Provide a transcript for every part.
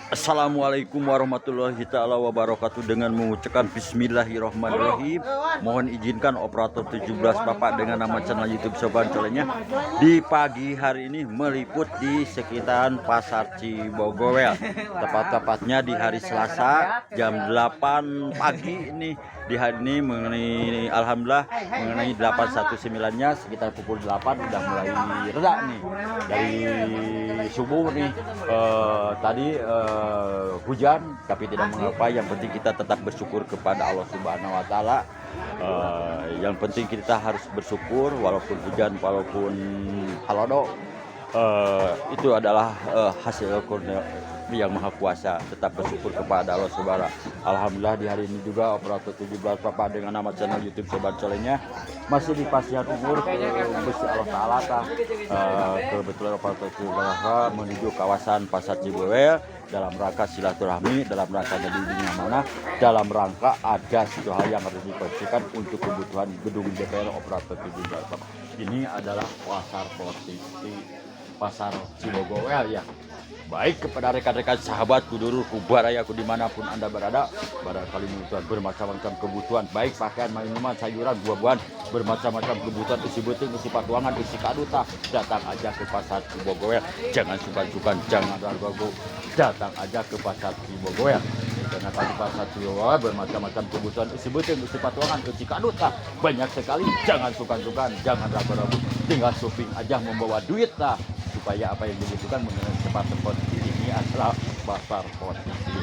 Assalamualaikum warahmatullahi ta'ala wabarakatuh. Dengan mengucapkan bismillahirrahmanirrahim, mohon izinkan operator 17 Bapak dengan nama channel YouTube Sobat Colenya di pagi hari ini meliput di sekitaran Pasar Cibogowel, tepat-tepatnya di hari Selasa jam 8 pagi ini. Di hari ini mengenai alhamdulillah mengenai 819-nya sekitar pukul 8 udah mulai reda nih dari subuh nih. Tadi hujan tapi tidak mengapa, yang penting kita tetap bersyukur kepada Allah Subhanahu wa taala. Yang penting kita harus bersyukur walaupun hujan, walaupun halodo, itu adalah hasil kurnia yang maha kuasa. Tetap bersyukur kepada Allah Subhanahu. Alhamdulillah di hari ini juga operator 17 Bapak dengan nama channel YouTube Sobat Colenya masih di Pasian Umur Gusti Allah Taala. Kebetulan operator 17 menuju kawasan Pasar Cibogowel dalam rangka silaturahmi, dalam rangka jadi mana, dalam rangka ada satu hal yang harus dipastikan untuk kebutuhan gedung DPR operator 17 Bapak. Ini adalah pasar posisi Pasar Cibogowel ya. Baik kepada rekan-rekan sahabat kuduru kubarayaku dimanapun Anda berada, barangkali membutuhkan bermacam-macam kebutuhan, baik pakaian, minuman, sayuran, buah-buahan, bermacam-macam kebutuhan, isi beting, isi patuangan, isi kaduta, datang aja ke Pasar Cibogowel. Jangan sungkan-sungkan, jangan ragu-ragu, datang aja ke Pasar Cibogowel. Karena di Pasar Cibogowel bermacam-macam kebutuhan, isi beting, isi patuangan, isi kaduta, banyak sekali. Jangan sungkan-sungkan, jangan ragu-ragu, tinggal shopping aja membawa duit lah, supaya apa yang dibutuhkan mengenai tempat-tempat ini adalah pasar posisi.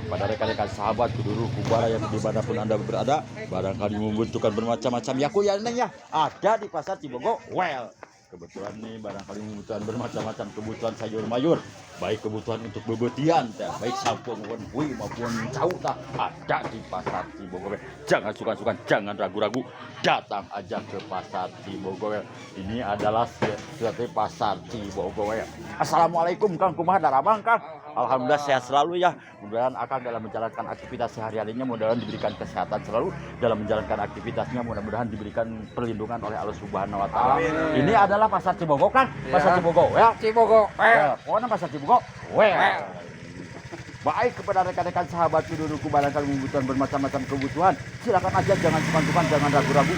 Pada rekan-rekan sahabat kuduru kubara yang dimanapun Anda berada, barangkali membutuhkan bermacam-macam ya ada di Pasar Cibogowel. Kebetulan nih barangkali membutuhkan bermacam-macam kebutuhan sayur mayur, baik kebutuhan untuk bebetian, baik sampung maupun bui maupun cau, ada di Pasar Cibogowel. Jangan sukan-sukan, jangan ragu-ragu, datang aja ke Pasar Cibogowel. Ini adalah suatu Pasar Cibogowel. Assalamualaikum Kang, kumaha darabang Kang? Alhamdulillah sehat selalu ya. Mudah-mudahan akan dalam menjalankan aktivitas sehari-harinya, mudah-mudahan diberikan kesehatan selalu dalam menjalankan aktivitasnya, mudah-mudahan diberikan perlindungan oleh Allah Subhanahu wa taala. Ini adalah Pasar Cibogowel kan? Pasar Cibogowel. Cibogowel. Pokoknya Pasar Cibogowel. Baik kepada rekan-rekan sahabat kuduru barangkali membutuhkan bermacam-macam kebutuhan, silakan aja, jangan sungkan-sungkan, jangan ragu-ragu,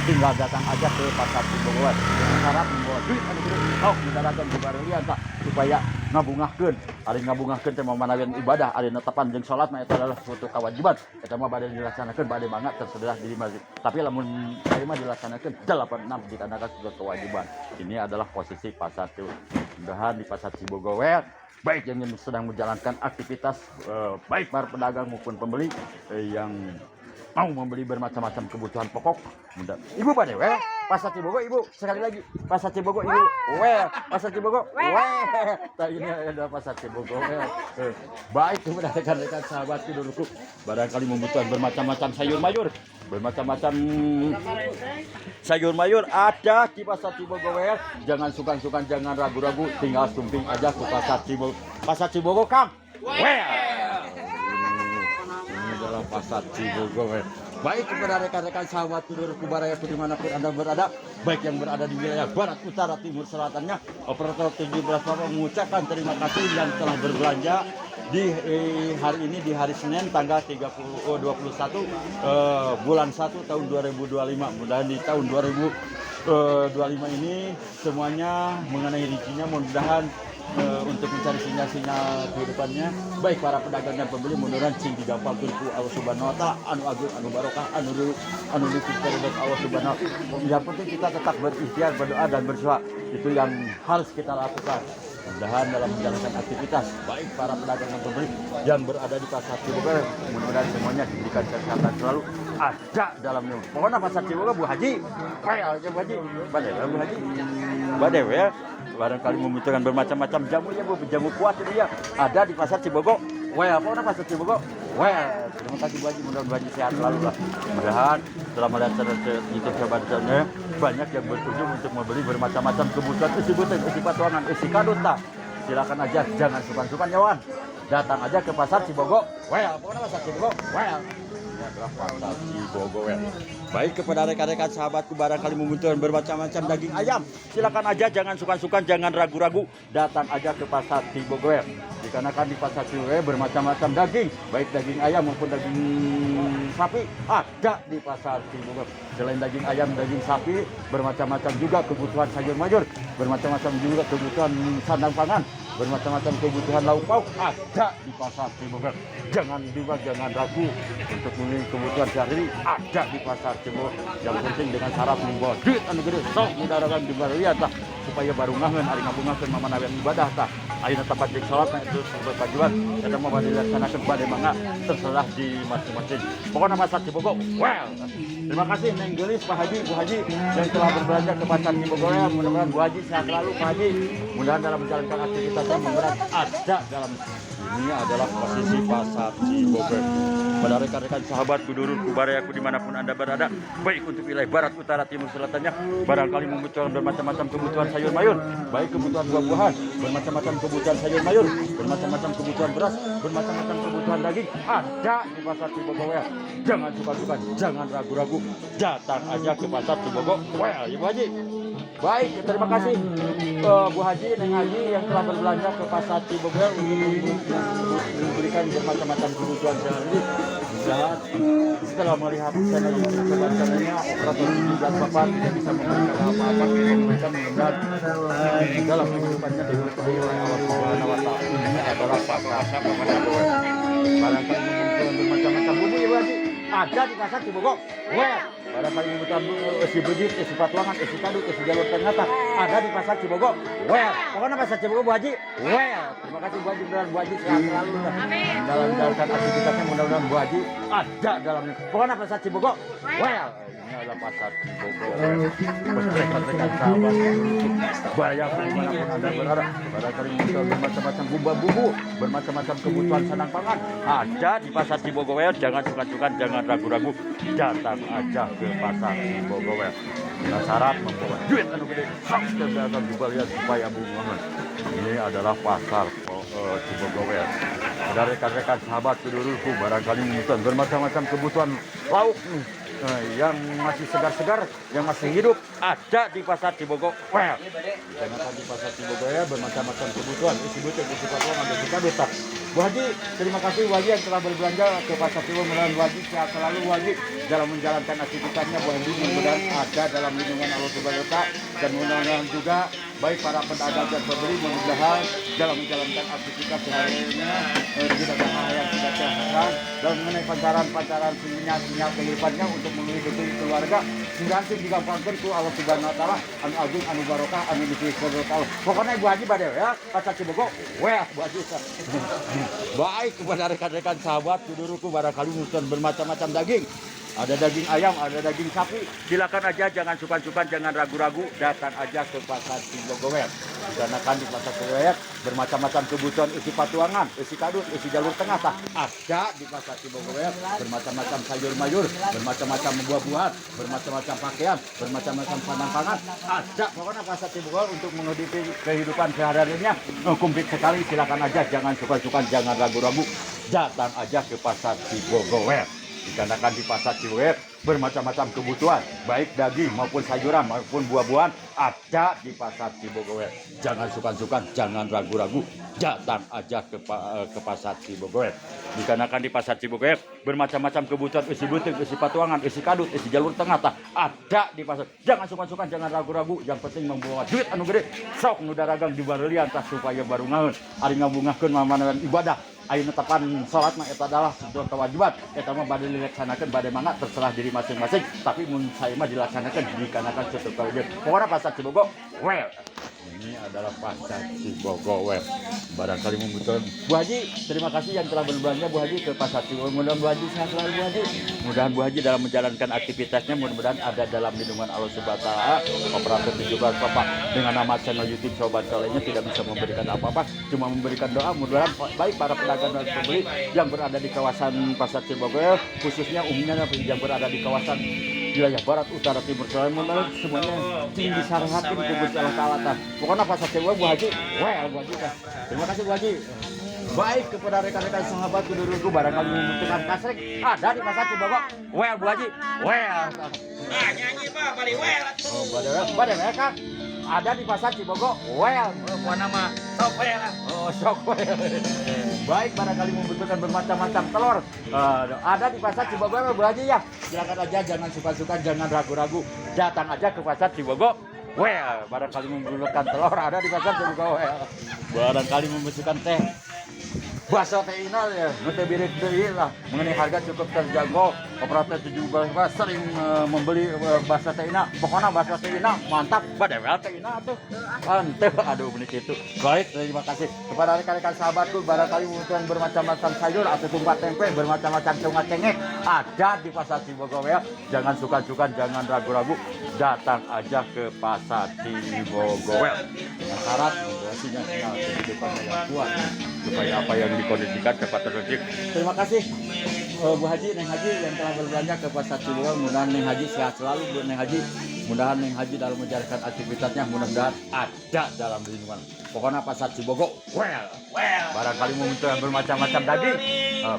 tinggal datang aja ke Pasar Cibogowel. Syarat membawa duit mendaratan dibarelian tak supaya ngabungahkeun, ari ngabungahkeun teh manawi ibadah, ari netepan jeung salat mah eta adalah suatu kewajiban. Eta mah bade dilaksanakeun bade banget tersedia di masjid. Tapi lamun ari mah dilaksanakeun 86 dikarenakan suatu kewajiban. Ini adalah posisi pasar Mudah-mudahan di Pasar Cibogowel baik yang sedang menjalankan aktivitas, baik para pedagang maupun pembeli yang mau membeli bermacam-macam kebutuhan pokok. Ibu pada Pasar Cibogowel, Ibu sekali lagi Pasar Cibogowel, Ibu Pasar Cibogowel. Ini adalah Pasar Cibogowel. Baik kepada rekan-rekan sahabat kuduru barangkali membutuhkan bermacam-macam sayur mayur, bermacam-macam sayur mayur ada di Pasar Cibogowel. Jangan sungkan-sungkan, jangan ragu-ragu, tinggal sumping aja ke Pasar Cibogowel Kang. Pasar Cibogowel. Baik kepada rekan-rekan sahabat kuduru kubarayaku dimanapun Anda berada, baik yang berada di wilayah barat, utara, timur, selatannya, operator 17 Bapak mengucapkan terima kasih yang telah berbelanja di hari ini, di hari Senin tanggal 21 bulan 1 tahun 2025. Mudah-mudahan di tahun 2025 ini semuanya mengenai rezekinya, mudah-mudahan untuk mencari sinyal-sinyal kehidupannya, baik para pedagang dan pembeli, mudah-mudahan sing digampangkeun ku Allah Subhanahu wa taala, anu agung, anu barokah, anu dipilih Allah Subhanahu. Yang penting kita tetap berikhtiar, berdoa dan berdoa, itu yang harus kita lakukan. Mudah-mudahan dalam menjalankan aktivitas, baik para pedagang dan pembeli yang berada di Pasar Cibogowel, mudah-mudahan semuanya diberikan kesehatan selalu ada dalamnya. Pokoknya Pasar Cibogowel Bu Haji, Bu Haji, Bu Haji, ya. Barangkali membutuhkan bermacam-macam jamunya Bu, jamu kuat itu ya ada di Pasar Cibogowel. Pokoknya Pasar Cibogowel. Terima kasih Bu Haji, mudah-mudahan sehat selalu lah. Mudah-mudahan setelah melihat YouTube sahabat-sahabatnya banyak yang berkunjung untuk membeli bermacam-macam kebutuhan, isi beting, isi patuangan, isi kaduta. Silakan aja, jangan sungkan-sungkan ya Wan. Datang aja ke Pasar Cibogowel. Pokoknya Pasar Cibogowel. adalah pasar Cibogowel. Baik, kepada rekan-rekan sahabatku barangkali membutuhkan bermacam-macam daging ayam, silakan aja, jangan sungkan-sungkan, jangan ragu-ragu, datang aja ke pasar Cibogowel. Dikarenakan di pasar Cibogowel bermacam-macam daging, baik daging ayam maupun daging sapi ada di pasar Cibogowel. Selain daging ayam, daging sapi, bermacam-macam juga kebutuhan sayur mayur, bermacam-macam juga kebutuhan sandang pangan, bermacam-macam kebutuhan lauk pauk ada di pasar Cibogowel. Jangan juga jangan ragu untuk membeli kebutuhan sehari-hari ada di pasar Cibogowel. Yang penting dengan syarat membawa duit anu gede sok mudaragan di lihat tah supaya barungaheun ari ngabungakeun mamanawean ibadah tah. Ayeuna tempat jeung salat itu berpajuan eta mah bade dilaksanakeun bade mangga terserah di masing-masing. Pokoknya pasar Cibogowel. Well, terima kasih Neng Gelis, Pak Haji, Bu Haji yang telah berbelanja ke pasar Cibogowel. Mudah-mudahan Bu Haji sehat selalu, Pak Haji. Mudah-mudahan dalam menjalankan aktivitas yang berat ada dalam ini adalah posisi pasar Cibogowel. Pada rekan-rekan sahabat kudurku barayaku dimanapun Anda berada, baik untuk wilayah barat, utara, timur, selatannya, barangkali membutuhkan bermacam-macam kebutuhan sayur mayur, baik kebutuhan buah-buahan, bermacam-macam kebutuhan sayur mayur, bermacam-macam kebutuhan beras, bermacam-macam kebutuhan daging, ada di pasar Cibogowel. Jangan suka-suka, jangan ragu-ragu, datang aja ke pasar Cibogowel, ya Bu Haji. Baik, terima kasih Bu Haji, Neng Haji yang telah berbelanja ke pasar Cibogowel untuk memberikan bermacam-macam kebutuhan sehari-hari. Dan setelah melihat channel YouTube kebanyakannya, operator 17 Bapak tidak bisa memberikan apa-apa, memberikan mudah-mudahan dalam kehidupannya diberi oleh Allah Subhanahu wa Ta'ala. Ini adalah pasar Cibogowel. Barangkali membutuhkan bermacam-macam bumbu ya Bu Haji, ada di pasar Cibogowel. Barangkali membutuhkan isi bejit, isi patuangan, isi kadut, isi jalur tengah ada di pasar Cibogowel. Pokoknya pasar Cibogowel Bu Haji. Terima kasih Bu Haji, mudah-mudahan Bu Haji sehat selalu dalam menjalankan aktivitasnya, mudah-mudahan Bu Haji ada dalamnya. Pokoknya pasar Cibogowel. Ini adalah pasar Cibogowel. Rekan-rekan sahabat, bayar dimanapun Anda berada, barangkali membutuhkan bermacam-macam bumbu, bermacam-macam kebutuhan sandang pangan ada di pasar Cibogowel. Jangan sungkan-sungkan, jangan ragu-ragu, datang aja ke pasar Cibogowel. Dengan syarat membawa duit anu gede sok akan dibalian supaya bunga. Ini adalah pasar Cibogowel. Ada rekan-rekan sahabat sedulurku barangkali membutuhkan bermacam-macam kebutuhan lauk yang masih segar-segar, yang masih hidup ada di pasar Cibogowel. Karena di pasar Cibogowel bermacam-macam kebutuhan, isi butuh, isi patuan, isi kadut. Bu Haji, terima kasih Bu Haji yang telah berbelanja ke pasar Cibogowel. Mudah-mudahan Bu Haji sehat selalu Bu Haji dalam menjalankan aktivitasnya. Bu Haji mudah-mudahan ada dalam lindungan Allah Subhanahu wa Ta'ala, dan mudah-mudahan juga baik para pedagang dan pembeli mudah-mudahan dalam menjalankan aktivitas sehari-harinya tidak ada hal yang tidak sehat dan mengenai pancaran-pancaran sinyal kehidupannya untuk menghidupi keluarga. Mudah-mudahan digampangkan ku Allah Subhanahu wa Ta'ala anu agung, anu barokah, anu dipilih Allah. Pokoknya Bu Haji bade ya pasar Cibogowel. Bu Haji. Baik, kepada rekan-rekan sahabat kuduruku barangkali musuhan bermacam-macam daging. Ada daging ayam, ada daging sapi. Silakan aja, jangan sungkan-sungkan, jangan ragu-ragu, datang aja ke pasar Cibogowel. Dikarenakan di pasar Cibogowel bermacam-macam kebutuhan isi patuangan, isi kadut, isi jalur tengah ada di pasar Cibogowel. Bermacam-macam sayur mayur, bermacam-macam buah-buahan, bermacam-macam pakaian, bermacam-macam sandang pangan ada. Pokoknya pasar Cibogowel untuk menghidupi kehidupan sehari-harinya komplit sekali. Silakan aja, jangan sungkan-sungkan, jangan ragu-ragu, datang aja ke pasar Cibogowel. Dikarenakan di pasar Cibogowel bermacam-macam kebutuhan, baik daging maupun sayuran maupun buah-buahan ada di pasar Cibogowel. Jangan sungkan-sungkan, jangan ragu-ragu, datang aja ke pasar Cibogowel. Dikarenakan di pasar Cibogowel bermacam-macam kebutuhan, isi butik, isi patuangan, isi kadut, isi jalur tengah ada di pasar. Jangan sungkan-sungkan, jangan ragu-ragu, yang penting membawa duit anu gede sok nu daragang di bareulian tah supaya barungaheun ari ngabungakeun mamanawean ibadah. Ayeuna tepan salat mah eta adalah sebuah kewajiban. Eta mah bade dilaksanakeun bade mangga terserah diri masing-masing, tapi mun saya mah dilaksanakeun dikarenakan suatu kewajiban. Pokoknya pasar Cibogowel. Ini adalah pasar Cibogowel. Barangkali membutuhkan Bu Haji, terima kasih yang telah berbelanja Bu Haji ke pasar Cibogowel. Mudah-mudahan Bu Haji sehat selalu Bu Haji. Mudah-mudahan Bu Haji dalam menjalankan aktivitasnya, mudah-mudahan ada dalam lindungan Allah Subhanahu wa Ta'ala. Operator 17 Bapak dengan nama channel YouTube Sobat Solehnya tidak bisa memberikan apa-apa, cuma memberikan doa. Mudah-mudahan baik para pedagang dan pembeli yang berada di kawasan pasar Cibogowel, khususnya umumnya yang berada di kawasan wilayah barat, utara, timur, selatan, semuanya tinggi syariatin ku Gusti Allah Ta'ala. Pokoknya pasar Cibogowel Bu Haji. Bu Haji. Terima kasih Bu Haji. Baik kepada rekan-rekan sahabat dulurku barangkali membutuhkan kasrek ada di pasar Cibogok. Well Bu Haji, well. Nyanyi Pak, bari well. Oh, pada mereka ada di pasar Cibogok. Well, Mana mah sok well lah. oh sok well. Baik barangkali membutuhkan bermacam-macam telur. Ada di pasar Cibogok Bu Haji ya. Silakan aja, jangan suka-suka, jangan ragu-ragu. Datang aja ke pasar Cibogok. Well, barangkali membutuhkan telur ada di pasar Cibogok. Well. Barangkali membutuhkan teh. Bakso teh ina ya, nute birik deui lah. Mengenai harga cukup terjangkau. Operator 17 sering membeli bakso teh ina. Pokoknya bakso teh ina mantap. Badewel teh ina tuh. Mantap. Aduh benih itu. Baik, terima kasih kepada rekan-rekan sahabatku. Barangkali membutuhkan bermacam-macam sayur atau tumpat tempe, bermacam-macam cungat cengek ada di pasar Cibogok ya. Jangan suka-suka, jangan ragu-ragu. Datang aja ke pasar Cibogok. Syarat sinyal kehidupannya yang kuat supaya apa yang dikondisikan cepat terwujud. Terima kasih Bu Haji, Neng Haji yang telah berbelanja ke pasar Cibogok. Mudah-mudahan Neng Haji sehat selalu Bu Neng Haji. Mudah-mudahan Neng Haji dalam menjalankan aktivitasnya mudah-mudahan ada dalam lingkungan. Pokoknya pasar Cibogok, well. Barangkali membutuhkan bermacam-macam daging,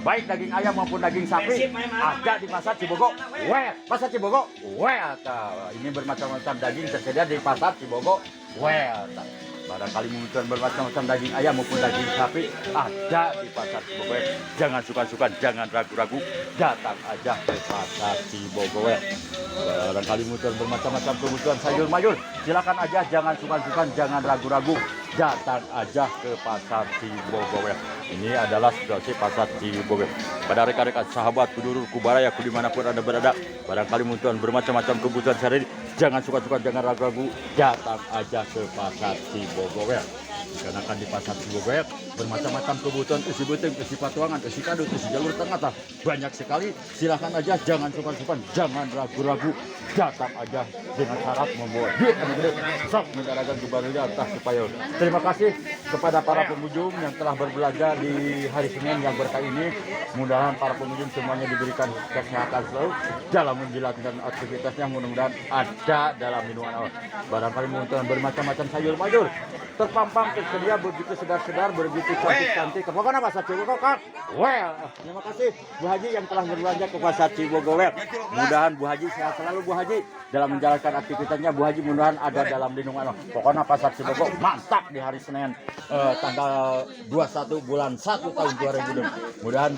baik daging ayam maupun daging sapi ada di pasar Cibogok. Well, pasar Cibogok, well. Ini bermacam-macam daging tersedia di pasar Cibogok. Well, barangkali membutuhkan bermacam-macam daging ayam maupun daging sapi ada di pasar Cibogok. Jangan suka-suka, jangan ragu-ragu, datang aja ke pasar Cibogok. Barangkali membutuhkan bermacam-macam kebutuhan sayur mayur, silakan aja, jangan suka-suka, jangan ragu-ragu, datang aja ke pasar Cibogok. Ini adalah situasi pasar Cibogok. Pada rekan-rekan sahabat dulur kubaraya dimanapun Anda berada, barangkali membutuhkan bermacam-macam kebutuhan sehari, jangan suka-suka, jangan ragu-ragu, datang aja ke pasar Cibogok. Dikarenakan di pasar Cibogok bermacam-macam kebutuhan, isi beteng, isi patuangan, isi kadut, isi jalur tengah, banyak sekali. Silahkan aja, jangan suka-suka, jangan ragu-ragu, datang aja dengan syarat membawa duit yang gede, sok menjarakan kebarunya entah supaya. Terima kasih kepada para pengunjung yang telah berbelanja di hari Senin yang berkah ini. Mudah-mudahan para pengunjung semuanya diberikan kesehatan selalu dalam menjalankan aktivitasnya. Mudah-mudahan ada dalam minuman awal. Barangkali membutuhkan bermacam-macam sayur mayur terpampang tersedia begitu segar-segar, begitu cantik-cantik. Pokoknya pasar Cibogok kan? Well, terima kasih Bu Haji yang telah berbelanja ke pasar Cibogok. Mudah-mudahan Bu Haji sehat selalu Bu Haji dalam menjalankan aktivitasnya. Bu Haji mudah-mudahan ada dalam lindungan. Pokoknya pasar Cibogok mantap di hari Senin tanggal 21 bulan 1 tahun 2020. Mudah-mudahan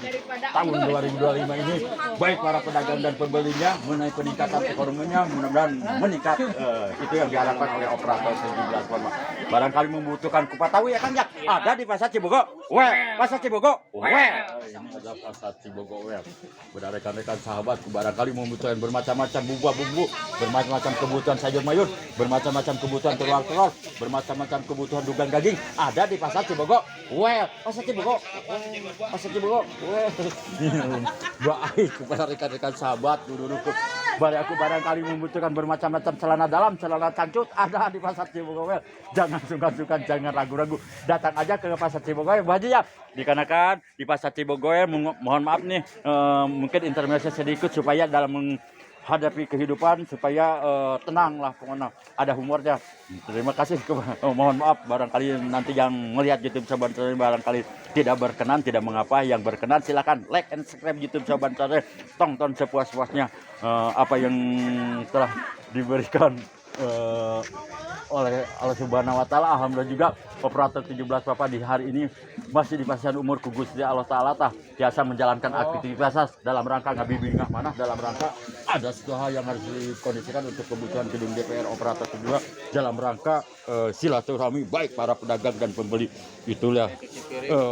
tahun 2025 ini baik para pedagang dan pembelinya mengenai peningkatan ekonominya mudah-mudahan meningkat. Itu yang diharapkan oleh operator 17 forma. Barangkali membutuhkan kupat tahu ya Kang ya, ada di pasar Cibogok. Pasar Cibogok. Ini adalah pasar Cibogok. Pada rekan-rekan sahabat, barangkali membutuhkan bermacam-macam bumbu-bumbu, bermacam-macam kebutuhan sayur mayur, bermacam-macam kebutuhan telur-telur, bermacam-macam kebutuhan dugang daging, ada di pasar Cibogok. Pasar Cibogok. Pasar Cibogok. Baik kepada rekan-rekan sahabat, duduk-duduk. Barangkali membutuhkan bermacam-macam celana dalam, celana cangcut, ada di pasar Cibogok. Jangan suka-suka, jangan ragu-ragu, datang aja ke pasar Cibogok Bu Haji ya. Dikarenakan di pasar Cibogok mohon maaf nih, mungkin intermezzo sedikit supaya dalam menghadapi kehidupan supaya tenang lah, pokoknya ada humornya. Terima kasih, mohon maaf barangkali nanti yang melihat YouTube Sobat Cari barangkali tidak berkenan, tidak mengapa. Yang berkenan silakan like and subscribe YouTube Sobat Cari, tonton sepuas-puasnya apa yang telah diberikan oleh Allah Subhanahu wa taala. Alhamdulillah juga operator 17 Bapak di hari ini masih di pasien umur ku Gusti Allah taala biasa menjalankan aktivitas dalam rangka ngabimbing mana, dalam rangka ada segala hal yang harus dikondisikan untuk kebutuhan gedung DPR operator 17 dalam rangka silaturahmi baik para pedagang dan pembeli. Itulah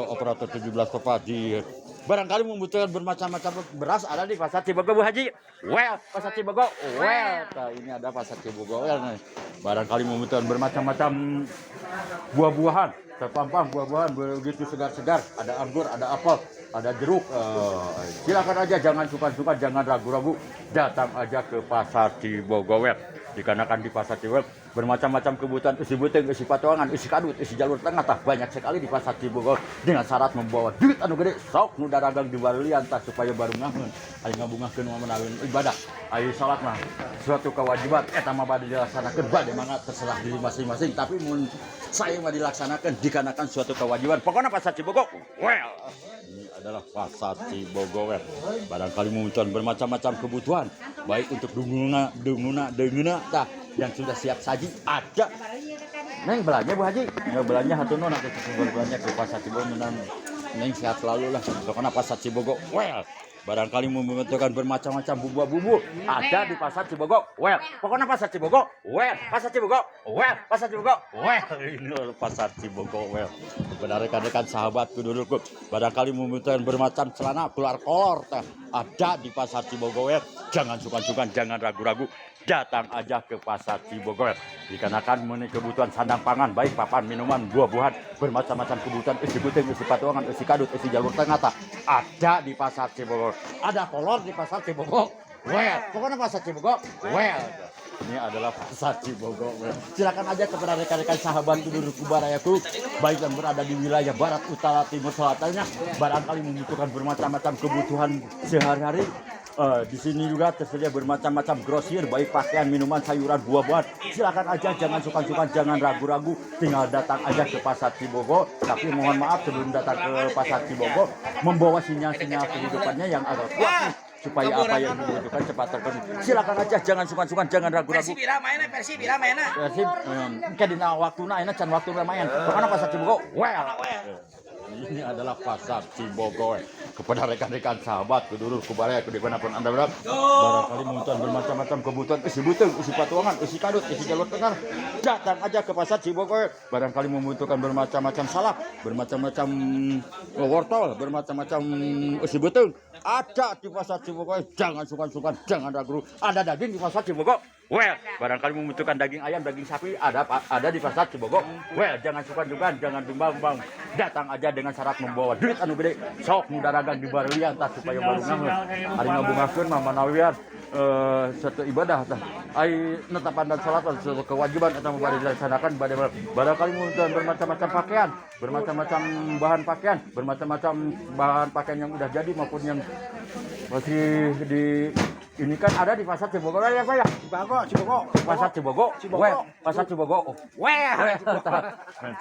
operator 17 Bapak di barangkali membutuhkan bermacam-macam beras ada di pasar Cibogok Bu Haji. Pasar Cibogok. Nah, ini ada pasar Cibogok. Barangkali membutuhkan bermacam-macam buah-buahan, terpampang buah-buahan begitu segar-segar. Ada anggur, ada apel, ada jeruk. Silakan aja, jangan suka-suka, jangan ragu-ragu, datang aja ke pasar Cibogok. dikarenakan di pasar Cibogor bermacam-macam kebutuhan isi buteng, isi patuangan, isi kadut, isi jalur tengah tah banyak sekali di pasar Cibogor dengan syarat membawa duit anu gede sok nu daragang di bareulian tah supaya baru ngangeun aya ngabungahkeun menawi ibadah aya salat mah suatu kewajiban eta mah bade dilaksanakeun bade mangga terserah diri masing-masing tapi mun saya mah dilaksanakan dikarenakan suatu kewajiban pokoknya pasar Cibogor well ini adalah pasar Cibogor. Barangkali memunculkan bermacam-macam kebutuhan, baik untuk denguna tah yang sudah siap saji ada. Neng belanja Bu Haji, nggak belanja hatuno nanti belanja ke pasar Cibogor neng sehat selalu lah. Pokoknya pasar Cibogor. Well, barangkali membutuhkan bermacam-macam bumbu-bumbu ada di pasar Cibogor. Well, pokoknya pasar Cibogor. Well, pasar Cibogor. Well, pasar Cibogor. Well, ini pasar Cibogor. Well, kepada rekan-rekan sahabat pendudukku, barangkali membutuhkan bermacam celana keluar kolor teh ada di pasar Cibogor. Well, jangan sungkan-sungkan, jangan ragu-ragu. Datang aja ke pasar Cibogor dikarenakan memenuhi kebutuhan sandang pangan baik papan minuman buah-buahan bermacam-macam kebutuhan isi buteng isi patuangan isi kadut isi jalur tengah ada di pasar Cibogor ada kolor di pasar Cibogor well pokoknya pasar Cibogor well ini adalah pasar Cibogor well. Silakan aja kepada rekan-rekan sahabat penduduk Barayaku baik yang berada di wilayah barat utara timur selatannya barangkali membutuhkan bermacam-macam kebutuhan sehari-hari. Di sini juga tersedia bermacam-macam grosir baik pakaian, minuman, sayuran, buah-buahan. Silakan aja jangan sungkan-sungkan, jangan ragu-ragu, tinggal datang aja ke pasar Cibogor. Tapi mohon maaf sebelum datang ke pasar Cibogor membawa sinyal-sinyal kehidupannya yang agak kuat nih, supaya apa yang dibutuhkan cepat terpenuhi. Silakan aja jangan sungkan-sungkan, jangan ragu-ragu. Versi bira mainnya, versi bira mainnya. Persib kadina waktuna enak can waktu main. Pokoknya pasar Cibogor. Well. Ini adalah pasar Cibogor. Kepada rekan-rekan sahabat kedulur kubaraya dimanapun Anda berada, barangkali muncul bermacam-macam kebutuhan isi buteng, isi patuangan, isi kadut, isi jalur tengah, datang aja ke pasar Cibogor. Barangkali membutuhkan bermacam-macam salak, bermacam-macam wortel, bermacam-macam isi buteng, ada di pasar Cibogor. Jangan sungkan-sungkan, jangan ragu. Ada daging di pasar Cibogor. Well, barangkali membutuhkan daging ayam, daging sapi ada di pasar Cibogor. Well, jangan sungkan-sungkan, jangan bimbang-bimbang. Datang aja dengan syarat membawa duit anu gede. Sok nu daragang di bareulian tah supaya baru ngangeun. Ari ngabungahkeun mah manawian satu ibadah tah. Ai netapan dan salat suatu kewajiban eta mah bade dilaksanakan bade barangkali membutuhkan bermacam-macam pakaian, bermacam-macam bahan pakaian, bermacam-macam bahan pakaian yang udah jadi maupun yang masih di ini kan ada di pasar Cibogor ya Pak ya? Cibogor. Pasar Cibogor. Pasar Cibogor.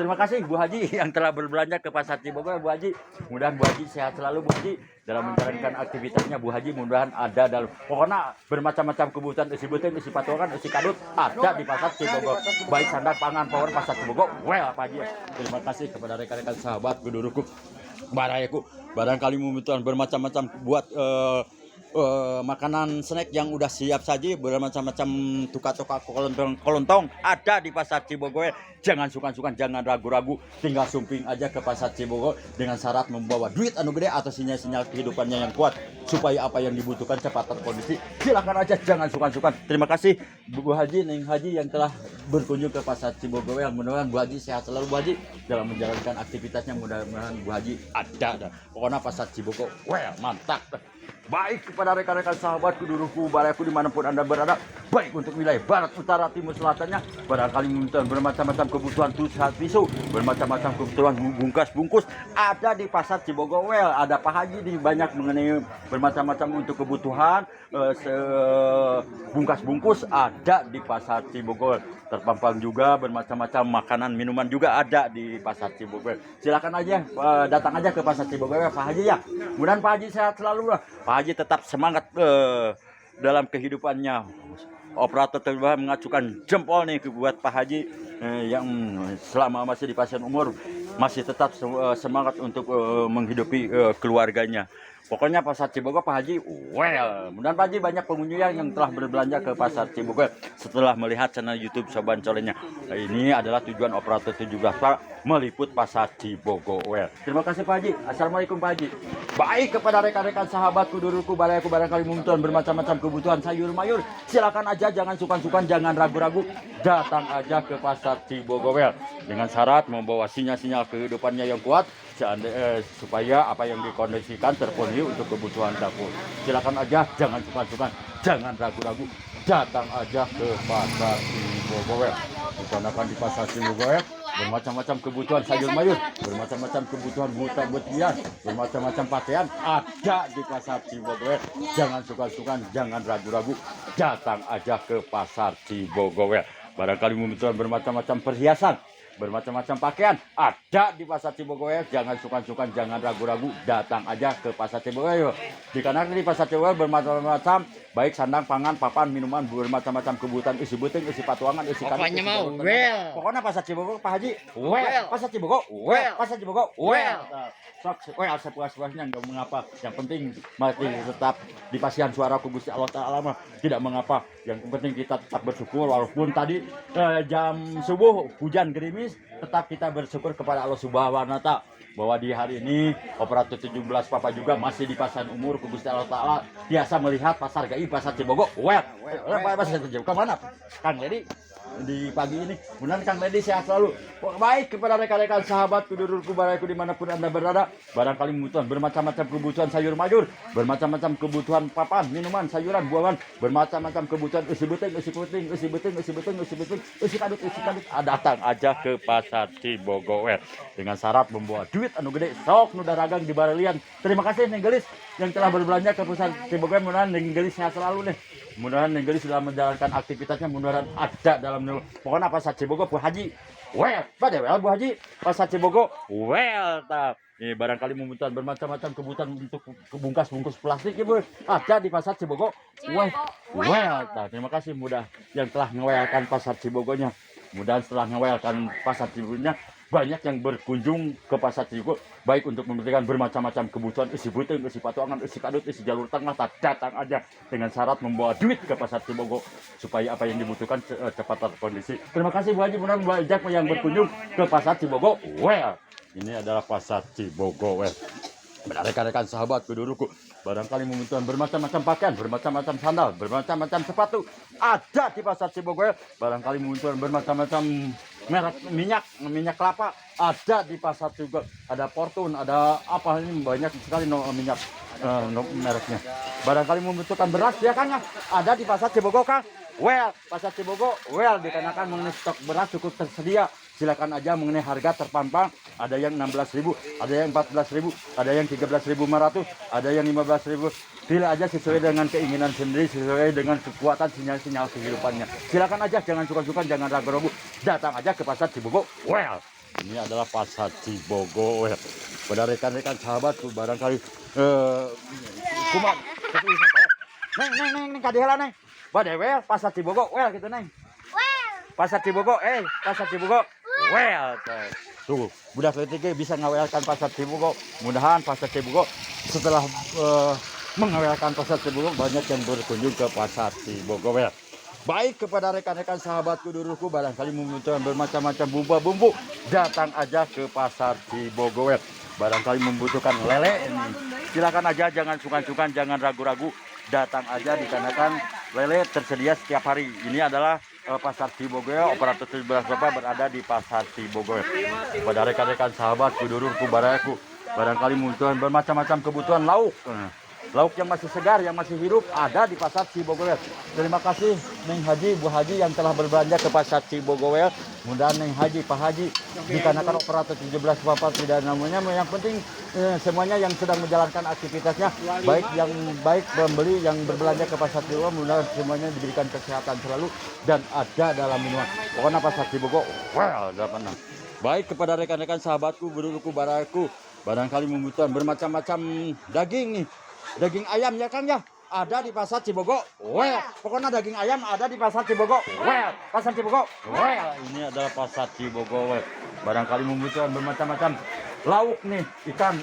Terima kasih Bu Haji yang telah berbelanja ke pasar Cibogor Bu Haji. Mudah-mudahan Bu Haji sehat selalu Bu Haji dalam menjalankan aktivitasnya Bu Haji. Mudah-mudahan ada dalam pokoknya bermacam-macam kebutuhan isi buteng, isi patuangan, isi kadut ada di pasar Cibogor. Baik sandang pangan power pasar Cibogor. Well Pak Haji. Terima kasih kepada rekan-rekan sahabat pendudukku Barayaku. Barangkali membutuhkan bermacam-macam buat makanan snack yang udah siap saji bermacam-macam tuka-tuka kolontong ada di pasar Cibogor. Jangan sungkan-sungkan, jangan ragu-ragu, tinggal sumping aja ke pasar Cibogor dengan syarat membawa duit anu gede atau sinyal-sinyal kehidupannya yang kuat supaya apa yang dibutuhkan cepat terkondisi. Silakan aja jangan sungkan-sungkan. Terima kasih Bu Haji, Neng Haji yang telah berkunjung ke pasar Cibogor. Mudah-mudahan Bu Haji sehat selalu Bu Haji dalam menjalankan aktivitasnya. Mudah-mudahan Bu Haji ada. Pokoknya pasar Cibogor, well mantap. Baik kepada rekan-rekan sahabat pendudukku Barayaku dimanapun Anda berada, baik untuk wilayah barat, utara, timur, selatannya, barangkali membutuhkan bermacam-macam kebutuhan pisau, bermacam-macam kebutuhan bungkus ada di pasar Cibogor. Well, ada Pak Haji di banyak mengenai bermacam-macam untuk kebutuhan bungkus ada di pasar Cibogor. Terpampang juga bermacam-macam makanan minuman juga ada di pasar Cibogor. Silakan aja datang aja ke pasar Cibogor Pak Haji ya. Mudah-mudahan Pak Haji sehat selalu lah. Pak Haji tetap semangat dalam kehidupannya. Operator terbaik mengacukan jempol nih buat Pak Haji yang selama masih di pasien umur masih tetap semangat untuk menghidupi keluarganya. Pokoknya pasar Cibogor Pak Haji, well, mudah-mudahan Pak Haji banyak pengunjung yang telah berbelanja ke pasar Cibogor setelah melihat channel YouTube Soban Colenya. Ini adalah tujuan operator 17 Pak meliput pasar Cibogor. Well, terima kasih Pak Haji. Assalamualaikum Pak Haji. Baik kepada rekan-rekan sahabatku, dulurku, barayaku, barangkali membutuhkan bermacam-macam kebutuhan sayur mayur. Silakan aja, jangan sungkan-sungkan, jangan ragu-ragu, datang aja ke pasar Cibogor. Well, dengan syarat membawa sinyal-sinyal kehidupannya yang kuat supaya apa yang dikondisikan terpenuhi untuk kebutuhan dapur. Silakan aja, jangan sungkan-sungkan, jangan ragu-ragu, datang aja ke pasar Cibogowel. Dikarenakan di pasar Cibogowel bermacam-macam kebutuhan sayur mayur, bermacam-macam kebutuhan buat-buatian, bermacam-macam pakaian ada di pasar Cibogowel. Jangan suka-suka, jangan ragu-ragu, datang aja ke pasar Cibogowel. Barangkali membutuhkan bermacam-macam perhiasan, bermacam-macam pakaian ada di pasar Cibogowel. Jangan suka-suka, jangan ragu-ragu, datang aja ke pasar Cibogowel. Dikarenakan di pasar Cibogowel bermacam-macam, baik sandang, pangan, papan, minuman, bermacam-macam kebutuhan, isi buting, isi patuangan, isi kandung. Pokoknya mau well. Pokoknya pasar Cibogowel, Pak Haji, well. Pasar Cibogowel, well. Pasar Cibogowel, well. Sok, well, sepuas-puasnya nggak mengapa. Yang penting mati tetap di pasihan suaraku Gusti Allah Ta'ala mah tidak mengapa. Yang penting kita tetap bersyukur walaupun tadi jam subuh hujan gerimis, tetap kita bersyukur kepada Allah Subhanahu wa Ta'ala bahwa di hari ini operator 17 Papa juga masih di pasar umur Gusti Allah Ta'ala biasa melihat pasar GI pasar Cibogowel. Well, pasar Cibogowel kemana? Kang Ledi di pagi ini, mudah-mudahan Kang Ledi sehat selalu. Baik kepada rekan-rekan sahabat kudurku baraku dimanapun anda berada, barangkali membutuhkan bermacam-macam kebutuhan sayur mayur, bermacam-macam kebutuhan papan, minuman, sayuran, buahan, bermacam-macam kebutuhan isi beting, isi puting, isi beting, isi beting, isi beting, isi kadut, datang aja ke pasar Cibogowel dengan syarat membawa duit anu gede sok nu daragang di barelian. Terima kasih Neng Gelis yang telah berbelanja ke pasar Cibogowel. Mudah-mudahan Neng Gelis sehat selalu nih. Mudah-mudahan Neng Gelis sudah menjalankan aktivitasnya, mudah-mudahan ada dalam pokoknya pasar Cibogowel Bu Haji. Well, pada well Bu Haji, pasar Cibogowel well tak. Ini barangkali membutuhkan bermacam-macam kebutuhan untuk bungkus plastik ya Bu. Ada di pasar Cibogowel. Well, tak. Terima kasih mudah yang telah ngewelkan pasar Cibogowelnya. Mudah setelah ngewelkan pasar Cibogowelnya banyak yang berkunjung ke pasar Cibogowel, baik untuk memberikan bermacam-macam kebutuhan isi buting, isi patuangan, isi kadut, isi jalur tengah, datang aja dengan syarat membawa duit ke pasar Cibogowel supaya apa yang dibutuhkan cepat terkondisi. Terima kasih Bu Haji, mudah-mudahan banyak yang berkunjung ke pasar Cibogowel. Well, ini adalah pasar Cibogowel. Rekan-rekan sahabat kuduruku, barangkali membutuhkan bermacam-macam pakaian, bermacam-macam sandal, bermacam-macam sepatu ada di pasar Cibogowel. Barangkali membutuhkan bermacam-macam merek minyak kelapa ada di pasar Cibogowel. Ada Fortune, ada apa ini banyak sekali minyak mereknya. Barangkali membutuhkan beras ya Kang, ada di pasar Cibogowel Kang. Well, pasar Cibogowel well, dikarenakan mengenai stok beras cukup tersedia. Silakan aja mengenai harga terpampang, ada yang 16.000, ada yang 14.000, ada yang 13.500, ada yang 15.000. Pilih aja sesuai dengan keinginan sendiri, sesuai dengan kekuatan sinyal-sinyal kehidupannya. Silakan aja, jangan suka-suka, jangan ragu-ragu, datang aja ke pasar Cibogowel. Well, ini adalah pasar Cibogowel. Pada rekan-rekan sahabatku, barangkali kumat. Neng, kadehela neng. Badewel, pasar Cibogowel gitu neng. Pasar Cibogowel, pasar Cibogowel. Well, tuh, budak letik bisa ngawelkan pasar Cibogowel. Mudahan pasar Cibogowel setelah mengawelkan pasar Cibogowel banyak yang berkunjung ke pasar Cibogowel. Baik kepada rekan-rekan sahabatku duruku, barangkali membutuhkan bermacam-macam bumbu, datang aja ke pasar Cibogowel. Barangkali membutuhkan lele ini, silakan aja, jangan sungkan-sungkan, jangan ragu-ragu, datang aja dikarenakan lele tersedia setiap hari. Ini adalah pasar Cibogowel, operator 17 Bapak berada di pasar Cibogowel. Pada rekan-rekan sahabat kudurku baraku, barangkali membutuhkan bermacam-macam kebutuhan lauk. Lauk yang masih segar, yang masih hidup ada di pasar Cibogowel. Terima kasih Neng Haji, Bu Haji yang telah berbelanja ke pasar Cibogowel. Mudah Neng Haji, Pak Haji, dikarenakan operator 17 Bapak tidak namanya, yang penting semuanya yang sedang menjalankan aktivitasnya, baik pembeli yang berbelanja ke pasar Cibogowel, mudah semuanya diberikan kesehatan selalu dan ada dalam minuman. Pokoknya pasar Cibogowel, well, baik kepada rekan-rekan sahabatku, berduluku baraku, barangkali membutuhkan bermacam-macam daging nih. Daging ayam ya Kang ya, ada di pasar Cibogowel. Well, pokoknya daging ayam ada di pasar Cibogowel. Well, pasar Cibogowel. Well, ini adalah pasar Cibogowel. Barangkali membutuhkan bermacam-macam lauk nih, ikan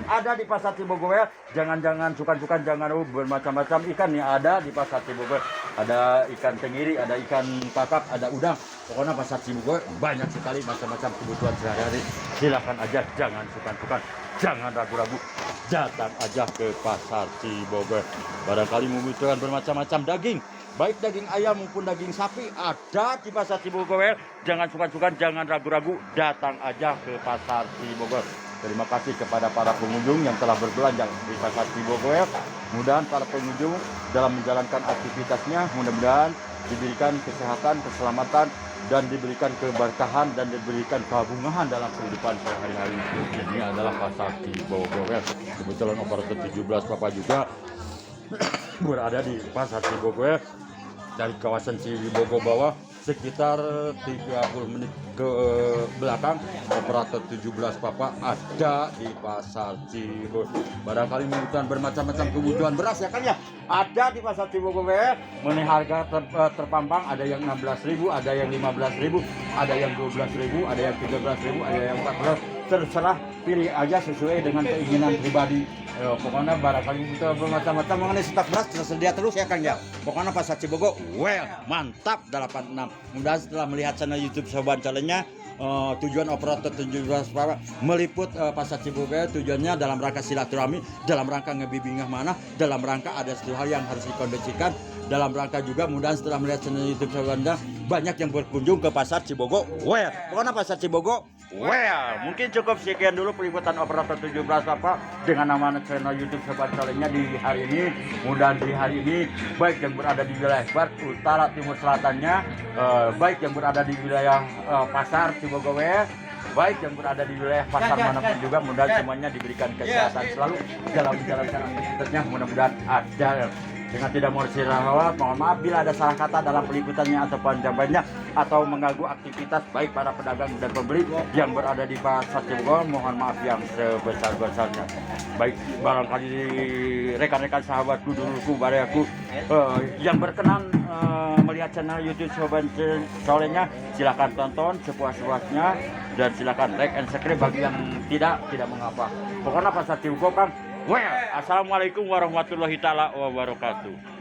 ada di pasar Cibogowel. Jangan sukan-sukan, jangan bermacam-macam ikan nih ada di pasar Cibogowel. Ada ikan tenggiri, ada ikan kakap, ada udang. Pokoknya pasar Cibogowel banyak sekali macam-macam kebutuhan sehari-hari. Silakan aja, jangan sukan-sukan, jangan ragu-ragu, datang aja ke pasar Cibogowel. Barangkali membutuhkan bermacam-macam daging, baik daging ayam maupun daging sapi ada di pasar Cibogowel. Jangan sukan-sukan, jangan ragu-ragu, datang aja ke pasar Cibogowel. Terima kasih kepada para pengunjung yang telah berbelanja di Pasar Cibogor. Mudah-mudahan para pengunjung dalam menjalankan aktivitasnya, mudah-mudahan diberikan kesehatan, keselamatan, dan diberikan keberkahan dan diberikan keabungan dalam kehidupan sehari-hari. Ini adalah Pasar Cibogor. Kebetulan operator 17 Papa juga berada di Pasar Cibogor dari kawasan Cibogor bawah sekitar 30 menit ke belakang. Operator 17 Papa ada di Pasar Cibogor. Barangkali membutuhkan bermacam-macam kebutuhan beras ya kan ya, ada di Pasar Cibogor. Mengenai harga terpampang, ada yang 16.000, ada yang 15.000, ada yang 12.000, ada yang 13.000, ada yang 14. Terserah, pilih aja sesuai dengan keinginan pribadi. Pokoknya barangkali kita bermacam-macam mengenai stok beras tersedia terus ya Kang ya. Pokoknya Pasar Cibogor, mantap 86. Mudah setelah melihat channel YouTube Sobat Calonnya, tujuan operator 17 Papa meliput Pasar Cibogor tujuannya dalam rangka silaturahmi, dalam rangka ngebimbing mana, dalam rangka ada satu hal yang harus dikondisikan, dalam rangka juga mudah setelah melihat channel YouTube Sobat banyak yang berkunjung ke Pasar Cibogor. Pokoknya Pasar Cibogor, mungkin cukup sekian dulu peliputan operator 17 Papa dengan nama channel YouTube Sobat Calonnya di hari ini. Mudah di hari ini baik yang berada di wilayah barat, utara, timur, selatannya, baik yang berada di wilayah Pasar Cibogor, baik yang berada di wilayah pasar manapun juga, mudah-mudahan semuanya diberikan kesehatan selalu dalam menjalankan aktivitasnya. Mudah-mudahan ada dengan tidak mau silahwat, mohon maaf bila ada salah kata dalam peliputannya atau penjabarannya atau mengganggu aktivitas baik para pedagang dan pembeli yang berada di Pasar Cibogor. Mohon maaf yang sebesar-besarnya. Baik, barangkali rekan-rekan sahabatku, duluku, bariaku yang berkenan melihat channel YouTube Sobat Calonnya, silahkan tonton sepuas-puasnya dan silahkan like and subscribe. Bagi yang tidak mengapa. Pokoknya Pasar Cibogor kan. Assalamualaikum warahmatullahi taala wabarakatuh.